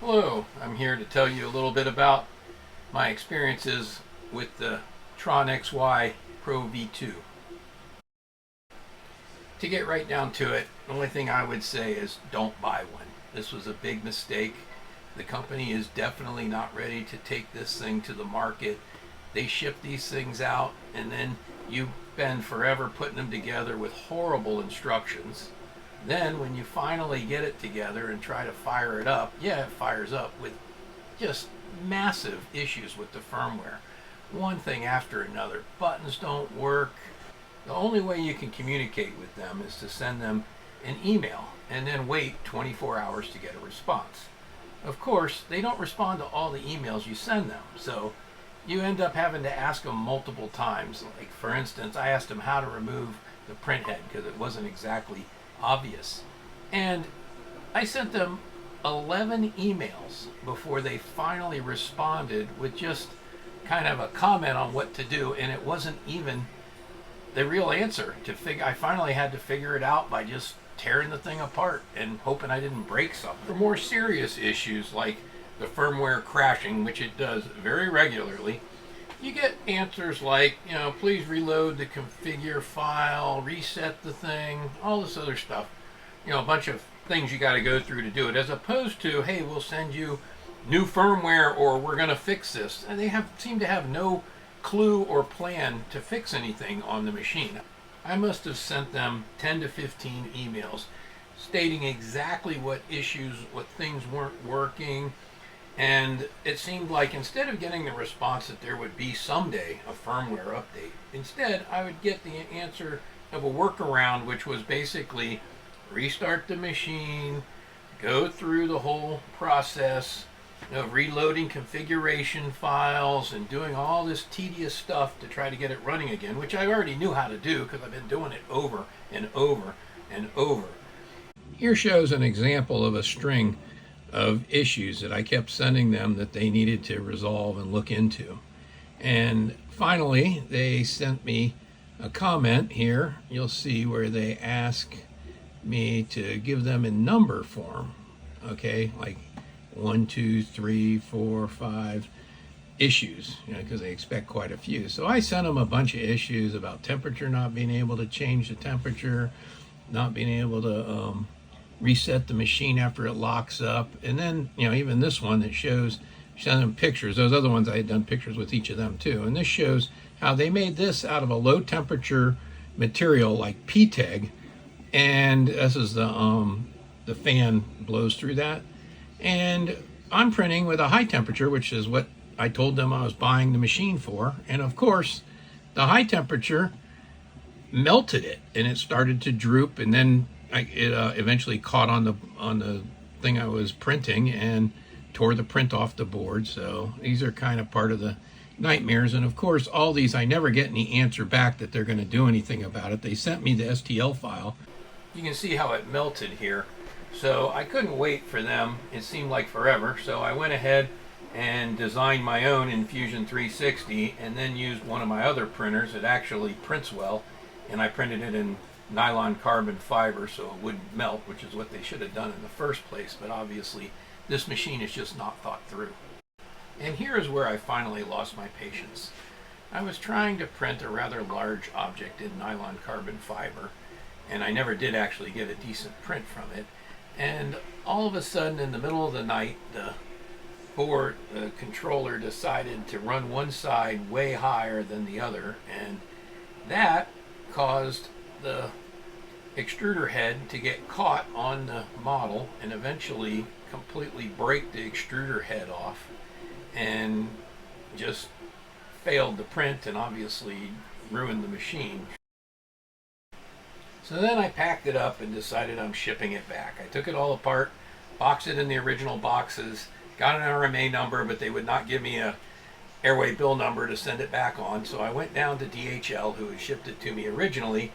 Hello, I'm here to tell you a little bit about my experiences with the Tronxy Pro V2. To get right down to it, the only thing I would say is don't buy one. This was a big mistake. The company is definitely not ready to take this thing to the market. They ship these things out and then you spend forever putting them together with horrible instructions. Then when you finally get it together and try to fire it up, yeah, it fires up with just massive issues with the firmware. One thing after another. Buttons don't work. The only way you can communicate with them is to send them an email and then wait 24 hours to get a response. Of course, they don't respond to all the emails you send them, so you end up having to ask them multiple times. Like, for instance, I asked them how to remove the print head because it wasn't exactly obvious. And I sent them 11 emails before they finally responded with just kind of a comment on what to do, and it wasn't even the real answer. I finally had to figure it out by just tearing the thing apart and hoping I didn't break something. For more serious issues like the firmware crashing, which it does very regularly, you get answers like, please reload the configure file, reset the thing, all this other stuff. A bunch of things you got to go through to do it, as opposed to, hey, we'll send you new firmware or we're going to fix this. And they seem to have no clue or plan to fix anything on the machine. I must have sent them 10 to 15 emails stating exactly what issues, what things weren't working. And it seemed like instead of getting the response that there would be someday a firmware update, instead I would get the answer of a workaround, which was basically restart the machine, go through the whole process of reloading configuration files and doing all this tedious stuff to try to get it running again, which I already knew how to do because I've been doing it over and over and over. Here shows an example of a string of issues that I kept sending them that they needed to resolve and look into. And finally, they sent me a comment here. You'll see where they ask me to give them a number form, okay, like 1, 2, 3, 4, 5 issues, because they expect quite a few. So I sent them a bunch of issues about temperature, not being able to change the temperature, not being able to reset the machine after it locks up, and then even this one that shows them pictures. Those other ones I had done pictures with each of them too, and this shows how they made this out of a low temperature material like PTEG, and this is the fan blows through that, and I'm printing with a high temperature, which is what I told them I was buying the machine for, and of course the high temperature melted it and it started to droop, and then it eventually caught on the thing I was printing and tore the print off the board. So these are kind of part of the nightmares. And of course, all these, I never get any answer back that they're going to do anything about it. They sent me the STL file. You can see how it melted here. So I couldn't wait for them. It seemed like forever. So I went ahead and designed my own Infusion 360 and then used one of my other printers. It actually prints well, and I printed it in nylon carbon fiber so it wouldn't melt, which is what they should have done in the first place. But obviously this machine is just not thought through. And here is where I finally lost my patience. I was trying to print a rather large object in nylon carbon fiber, and I never did actually get a decent print from it. And all of a sudden, in the middle of the night, the controller decided to run one side way higher than the other, and that caused the extruder head to get caught on the model and eventually completely break the extruder head off and just failed the print and obviously ruined the machine. So then I packed it up and decided I'm shipping it back. I took it all apart, boxed it in the original boxes, got an RMA number, but they would not give me a airway bill number to send it back on. So I went down to DHL, who had shipped it to me originally,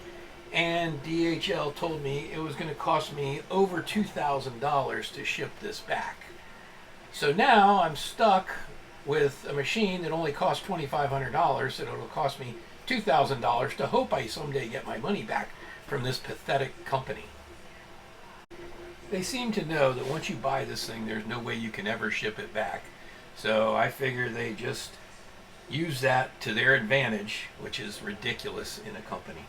and DHL told me it was going to cost me over $2,000 to ship this back. So now I'm stuck with a machine that only costs $2,500, so it'll cost me $2,000 to hope I someday get my money back from this pathetic company. they seem to know that once you buy this thing, there's no way you can ever ship it back. So I figure they just use that to their advantage, which is ridiculous in a company.